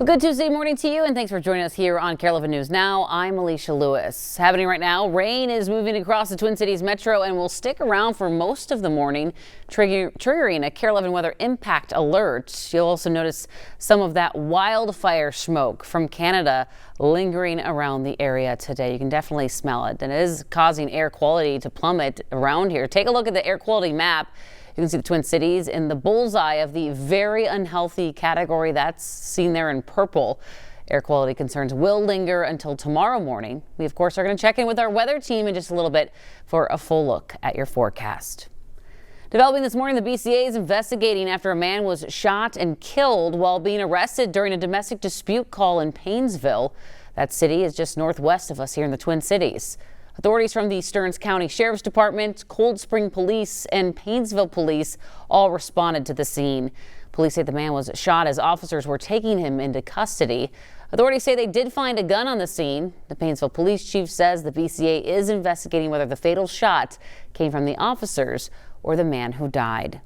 Well, good Tuesday morning to you, and thanks for joining us here on KARE 11 News Now. I'm Alicia Lewis. Happening right now, rain is moving across the Twin Cities metro and will stick around for most of the morning, triggering a KARE 11 weather impact alert. You'll also notice some of that wildfire smoke from Canada lingering around the area today. You can definitely smell it, and it is causing air quality to plummet around here. Take a look at the air quality map. You can see the Twin Cities in the bullseye of the very unhealthy category. That's seen there in purple. Air quality concerns will linger until tomorrow morning. We, of course, are going to check in with our weather team in just a little bit for a full look at your forecast. Developing this morning, the BCA is investigating after a man was shot and killed while being arrested during a domestic dispute call in Paynesville. That city is just northwest of us here in the Twin Cities. Authorities from the Stearns County Sheriff's Department, Cold Spring Police, and Paynesville Police all responded to the scene. Police say the man was shot as officers were taking him into custody. Authorities say they did find a gun on the scene. The Paynesville Police Chief says the BCA is investigating whether the fatal shot came from the officers or the man who died.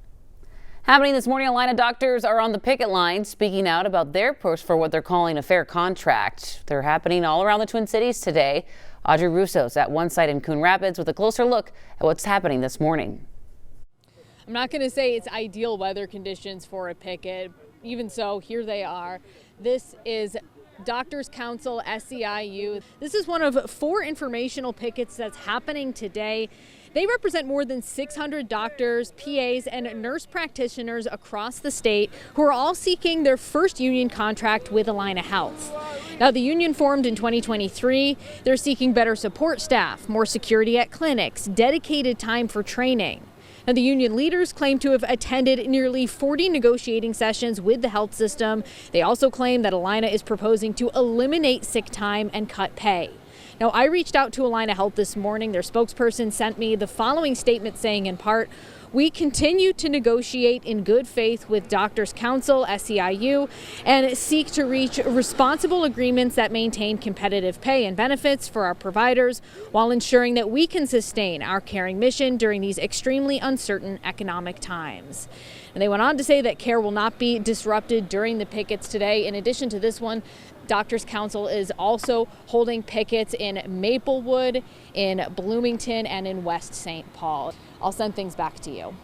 Happening this morning, Allina doctors are on the picket line speaking out about their push for what they're calling a fair contract. They're happening all around the Twin Cities today. Audrey Russo's at one site in Coon Rapids with a closer look at what's happening this morning. I'm not going to say it's ideal weather conditions for a picket. Even so, here they are. This is Doctors Council SEIU. This is one of 4 informational pickets that's happening today. They represent more than 600 doctors, PAs, and nurse practitioners across the state who are all seeking their first union contract with Allina Health. Now, the union formed in 2023. They're seeking better support staff, more security at clinics, dedicated time for training. Now, the union leaders claim to have attended nearly 40 negotiating sessions with the health system. They also claim that Allina is proposing to eliminate sick time and cut pay. Now, I reached out to Allina Health this morning. Their spokesperson sent me the following statement saying, in part, "We continue to negotiate in good faith with Doctors Council, SEIU, and seek to reach responsible agreements that maintain competitive pay and benefits for our providers while ensuring that we can sustain our caring mission during these extremely uncertain economic times." And they went on to say that care will not be disrupted during the pickets today. In addition to this one, Doctors Council is also holding pickets in Maplewood, in Bloomington, and in West St. Paul. I'll send things back to you.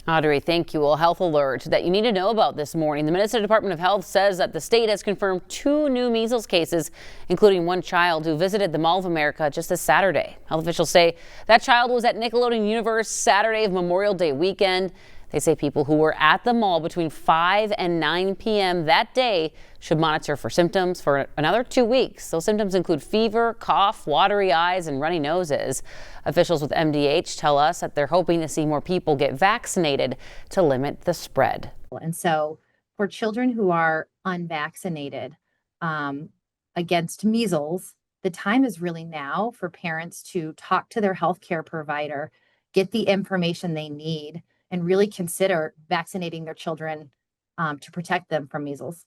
Audrey, thank you. A health alert that you need to know about this morning. The Minnesota Department of Health says that the state has confirmed 2 new measles cases, including one child who visited the Mall of America just this Saturday. Health officials say that child was at Nickelodeon Universe Saturday of Memorial Day weekend. They say people who were at the mall between 5 and 9 p.m. that day should monitor for symptoms for another 2 weeks. Those symptoms include fever, cough, watery eyes, and runny noses. Officials with MDH tell us that they're hoping to see more people get vaccinated to limit the spread. And so for children who are unvaccinated against measles, the time is really now for parents to talk to their healthcare provider, get the information they need, and really consider vaccinating their children to protect them from measles.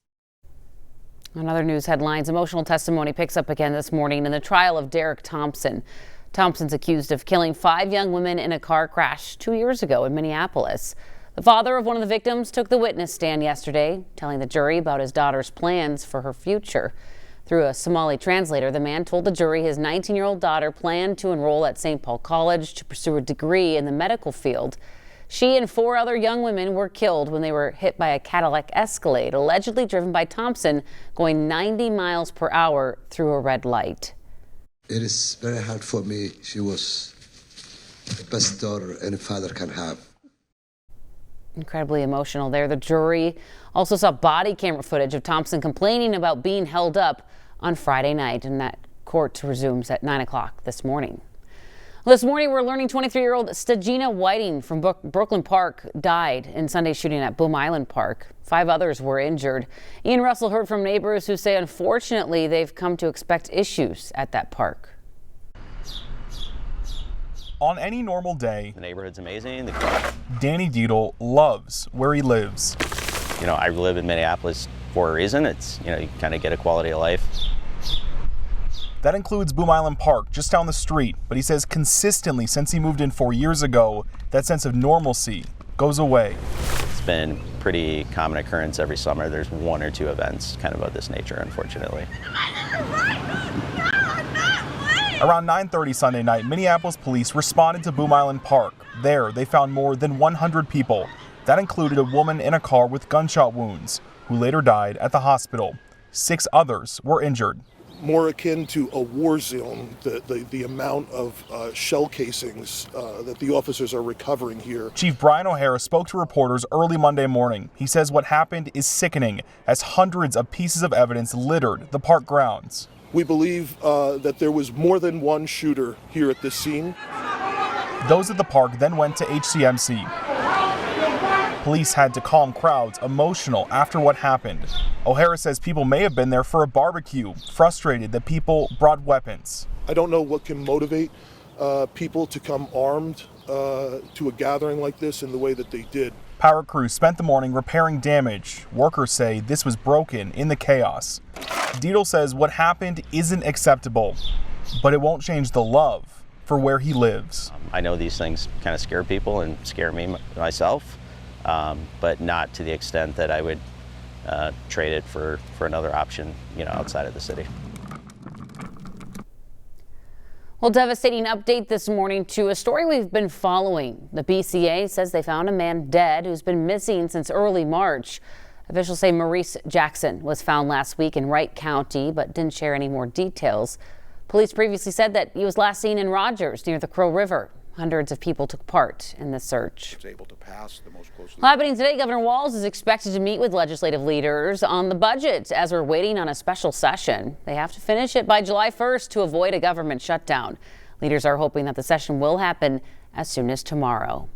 On other news headlines, emotional testimony picks up again this morning in the trial of Derek Thompson. Thompson's accused of killing 5 young women in a car crash 2 years ago in Minneapolis. The father of one of the victims took the witness stand yesterday, telling the jury about his daughter's plans for her future. Through a Somali translator, the man told the jury his 19-year-old daughter planned to enroll at St. Paul College to pursue a degree in the medical field. She and 4 other young women were killed when they were hit by a Cadillac Escalade, allegedly driven by Thompson, going 90 miles per hour through a red light. It is very hard for me. She was the best daughter any father can have. Incredibly emotional there. The jury also saw body camera footage of Thompson complaining about being held up on Friday night, and that court resumes at 9 o'clock this morning. This morning, we're learning 23-year-old Stagina Whiting from Brooklyn Park died in Sunday's shooting at Boom Island Park. 5 others were injured. Ian Russell heard from neighbors who say, unfortunately, they've come to expect issues at that park. On any normal day, the neighborhood's amazing. Danny Dietl loves where he lives. You know, I live in Minneapolis for a reason. It's, you know, you kind of get a quality of life. That includes Boom Island Park, just down the street. But he says consistently since he moved in 4 years ago, that sense of normalcy goes away. It's been a pretty common occurrence every summer. There's one or two events kind of this nature, unfortunately. Around 9:30 Sunday night, Minneapolis police responded to Boom Island Park. There, they found more than 100 people. That included a woman in a car with gunshot wounds, who later died at the hospital. 6 others were injured. More akin to a war zone, the amount of shell casings that the officers are recovering here. Chief Brian O'Hara spoke to reporters early Monday morning. He says what happened is sickening, as hundreds of pieces of evidence littered the park grounds. We believe that there was more than one shooter here at this scene. Those at the park then went to HCMC. Police had to calm crowds emotional after what happened. O'Hara says people may have been there for a barbecue, frustrated that people brought weapons. I don't know what can motivate people to come armed to a gathering like this in the way that they did. Power crews spent the morning repairing damage. Workers say this was broken in the chaos. Dietl says what happened isn't acceptable, but it won't change the love for where he lives. I know these things kind of scare people and scare me myself, but not to the extent that I would trade it for another option, outside of the city. Well, devastating update this morning to a story we've been following. The BCA says they found a man dead who's been missing since early March. Officials say Maurice Jackson was found last week in Wright County, but didn't share any more details. Police previously said that he was last seen in Rogers near the Crow River. Hundreds of people took part in the search. Happening today, Governor Walz is expected to meet with legislative leaders on the budget as we're waiting on a special session. They have to finish it by July 1st to avoid a government shutdown. Leaders are hoping that the session will happen as soon as tomorrow.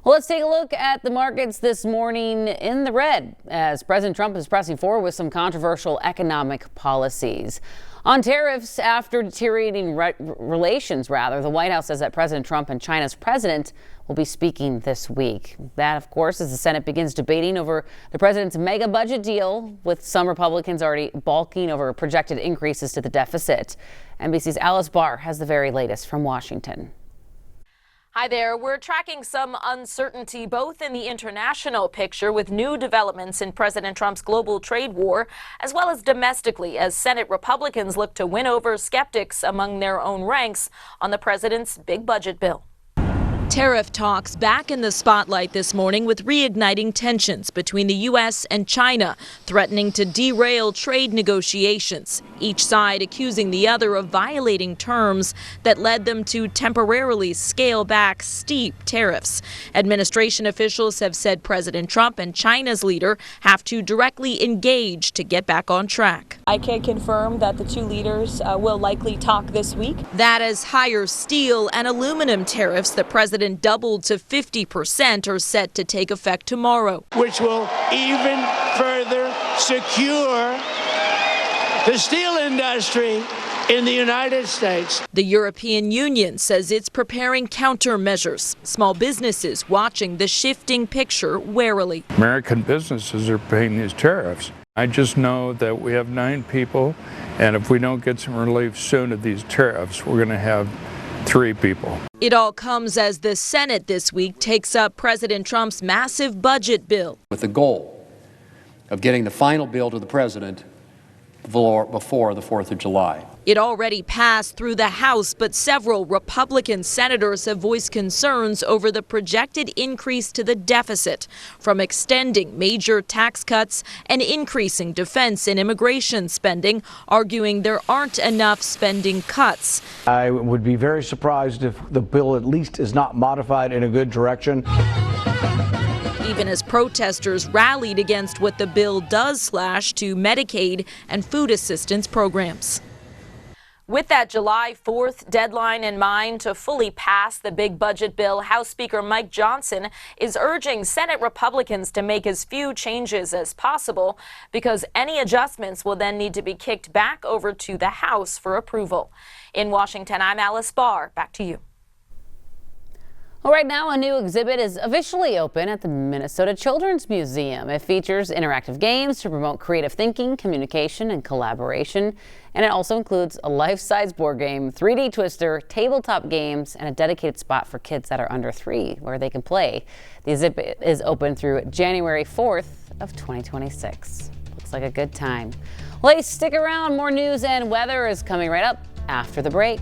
Well, let's take a look at the markets this morning in the red as President Trump is pressing forward with some controversial economic policies. On tariffs, after deteriorating relations, the White House says that President Trump and China's president will be speaking this week. That, of course, as the Senate begins debating over the president's mega budget deal, with some Republicans already balking over projected increases to the deficit. NBC's Alice Barr has the very latest from Washington. Hi there. We're tracking some uncertainty both in the international picture with new developments in President Trump's global trade war, as well as domestically as Senate Republicans look to win over skeptics among their own ranks on the president's big budget bill. Tariff talks back in the spotlight this morning with reigniting tensions between the U.S. and China, threatening to derail trade negotiations, each side accusing the other of violating terms that led them to temporarily scale back steep tariffs. Administration officials have said President Trump and China's leader have to directly engage to get back on track. I can confirm that the two leaders will likely talk this week. That is higher steel and aluminum tariffs that President doubled to 50% are set to take effect tomorrow, which will even further secure the steel industry in the United States. The European Union says it's preparing countermeasures. Small businesses watching the shifting picture warily. American businesses are paying these tariffs. I just know that we have 9 people, and if we don't get some relief soon of these tariffs, we're going to have 3 people. It all comes as the Senate this week takes up President Trump's massive budget bill, with the goal of getting the final bill to the president before the 4th of July. It already passed through the House, but several Republican senators have voiced concerns over the projected increase to the deficit from extending major tax cuts and increasing defense and immigration spending, arguing there aren't enough spending cuts. I would be very surprised if the bill at least is not modified in a good direction. Even as protesters rallied against what the bill does slash to Medicaid and food assistance programs. With that July 4th deadline in mind to fully pass the big budget bill, House Speaker Mike Johnson is urging Senate Republicans to make as few changes as possible because any adjustments will then need to be kicked back over to the House for approval. In Washington, I'm Alice Barr. Back to you. Well, right now, a new exhibit is officially open at the Minnesota Children's Museum. It features interactive games to promote creative thinking, communication, and collaboration. And it also includes a life-size board game, 3D Twister, tabletop games, and a dedicated spot for kids that are under 3 where they can play. The exhibit is open through January 4th of 2026. Looks like a good time. Well, hey, stick around. More news and weather is coming right up after the break.